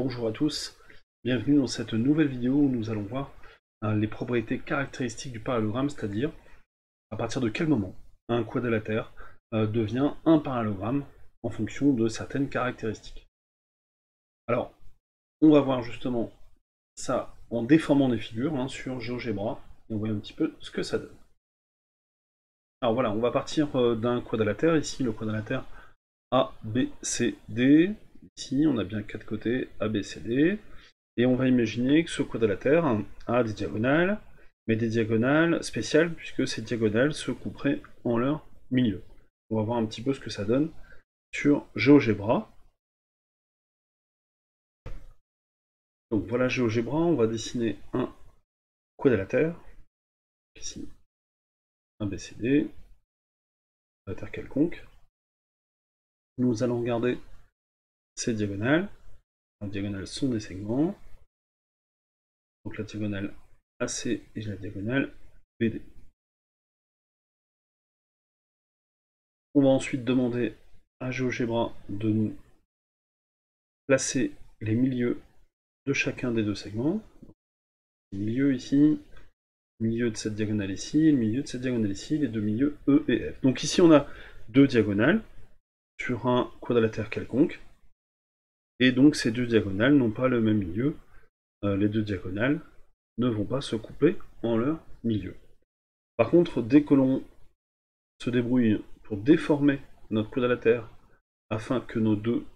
Bonjour à tous, bienvenue dans cette nouvelle vidéo où nous allons voir les propriétés caractéristiques du parallélogramme, c'est-à-dire à partir de quel moment un quadrilatère devient un parallélogramme en fonction de certaines caractéristiques. Alors, on va voir justement ça en déformant des figures sur GeoGebra et on voit un petit peu ce que ça donne. Alors voilà, on va partir d'un quadrilatère, ici le quadrilatère ABCD, ici on a bien quatre côtés ABCD. Et on va imaginer que ce quadrilatère a des diagonales, mais des diagonales spéciales, puisque ces diagonales se couperaient en leur milieu. On va voir un petit peu ce que ça donne sur GeoGebra. Donc voilà GeoGebra, on va dessiner un quadrilatère, ici un BCD, quadrilatère quelconque. Nous allons regarder ces diagonales. Les diagonales sont des segments. Donc la diagonale AC et la diagonale BD. On va ensuite demander à GeoGebra de nous placer les milieux de chacun des deux segments. Le milieu ici, le milieu de cette diagonale ici, le milieu de cette diagonale ici, les deux milieux E et F. Donc ici on a deux diagonales sur un quadrilatère quelconque, et donc ces deux diagonales n'ont pas le même milieu. Les deux diagonales ne vont pas se couper en leur milieu. Par contre, dès que l'on se débrouille pour déformer notre quadrilatère afin que nos deux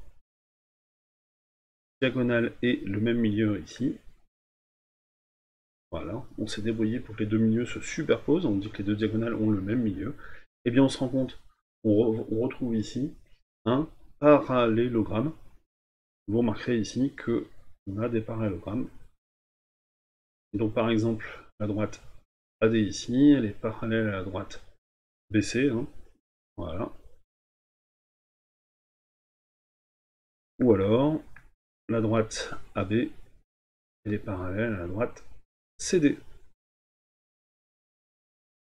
diagonales aient le même milieu ici, voilà, on s'est débrouillé pour que les deux milieux se superposent, on dit que les deux diagonales ont le même milieu, et bien on se rend compte, on retrouve ici un parallélogramme. Vous remarquerez ici qu'on a des parallélogrammes. Et donc par exemple, la droite AD ici, elle est parallèle à la droite BC, voilà. Ou alors, la droite AB, elle est parallèle à la droite CD.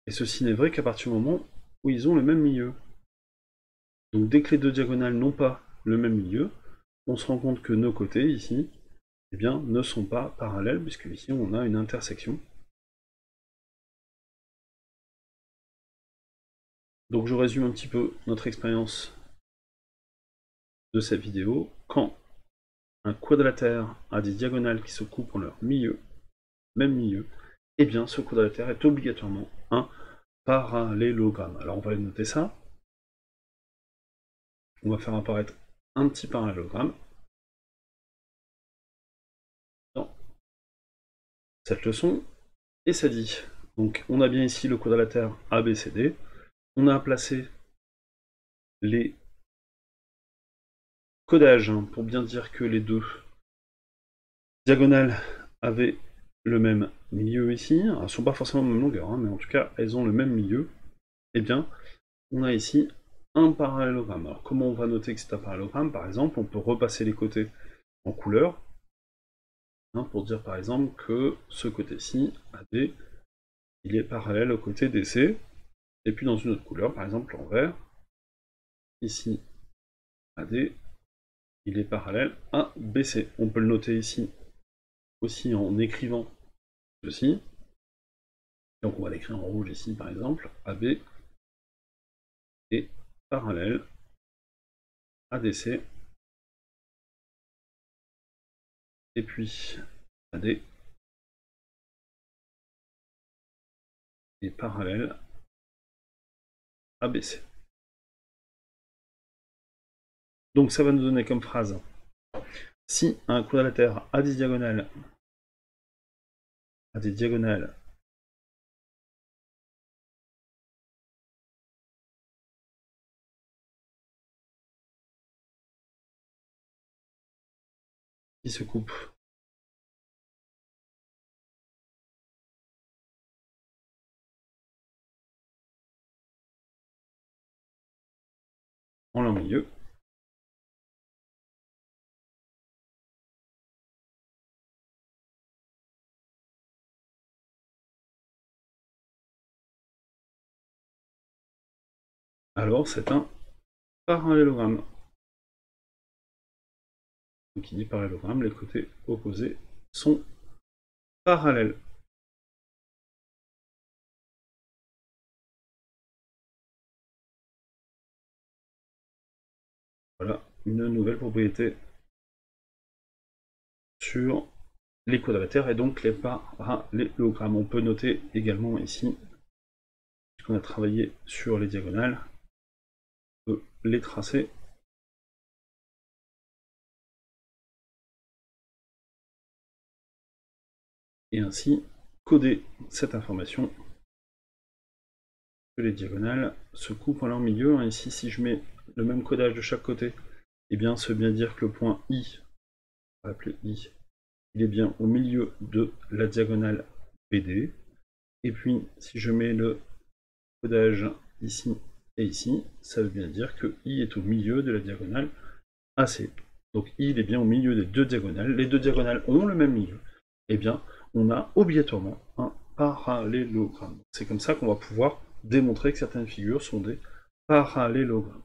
Et ceci n'est vrai qu'à partir du moment où ils ont le même milieu. Donc dès que les deux diagonales n'ont pas le même milieu, on se rend compte que nos côtés ici, eh bien, ne sont pas parallèles, puisque ici on a une intersection. Donc je résume un petit peu notre expérience de cette vidéo. Quand un quadrilatère a des diagonales qui se coupent en leur milieu, même milieu, eh bien ce quadrilatère est obligatoirement un parallélogramme. Alors on va aller noter ça. On va faire apparaître un petit parallélogramme dans cette leçon. Et ça dit, donc on a bien ici le quadrilatère ABCD. On a placé les codages pour bien dire que les deux diagonales avaient le même milieu ici. Elles ne sont pas forcément de la même longueur, mais en tout cas elles ont le même milieu. Eh bien, on a ici un parallélogramme. Alors comment on va noter que c'est un parallélogramme? Par exemple, on peut repasser les côtés en couleur, pour dire par exemple que ce côté-ci, AD, il est parallèle au côté DC, et puis dans une autre couleur, par exemple en vert, ici AD, il est parallèle à BC. On peut le noter ici aussi en écrivant ceci. Donc on va l'écrire en rouge ici par exemple, AB est parallèle à DC, et puis AD est parallèle à BC. Donc ça va nous donner comme phrase, si un quadrilatère a des diagonales qui se coupent en leur milieu, alors c'est un parallélogramme. Donc qui dit parallélogramme, les côtés opposés sont parallèles. Voilà, une nouvelle propriété sur les quadrilatères et donc les parallélogrammes. On peut noter également ici, puisqu'on a travaillé sur les diagonales, on peut les tracer. Et ainsi coder cette information que les diagonales se coupent en leur milieu. Ici, si je mets le même codage de chaque côté, eh bien, ça veut bien dire que le point I, on va l'appeler I, il est bien au milieu de la diagonale BD. Et puis, si je mets le codage ici et ici, ça veut bien dire que I est au milieu de la diagonale AC. Donc I il est bien au milieu des deux diagonales. Les deux diagonales ont le même milieu. Eh bien, on a obligatoirement un parallélogramme. C'est comme ça qu'on va pouvoir démontrer que certaines figures sont des parallélogrammes.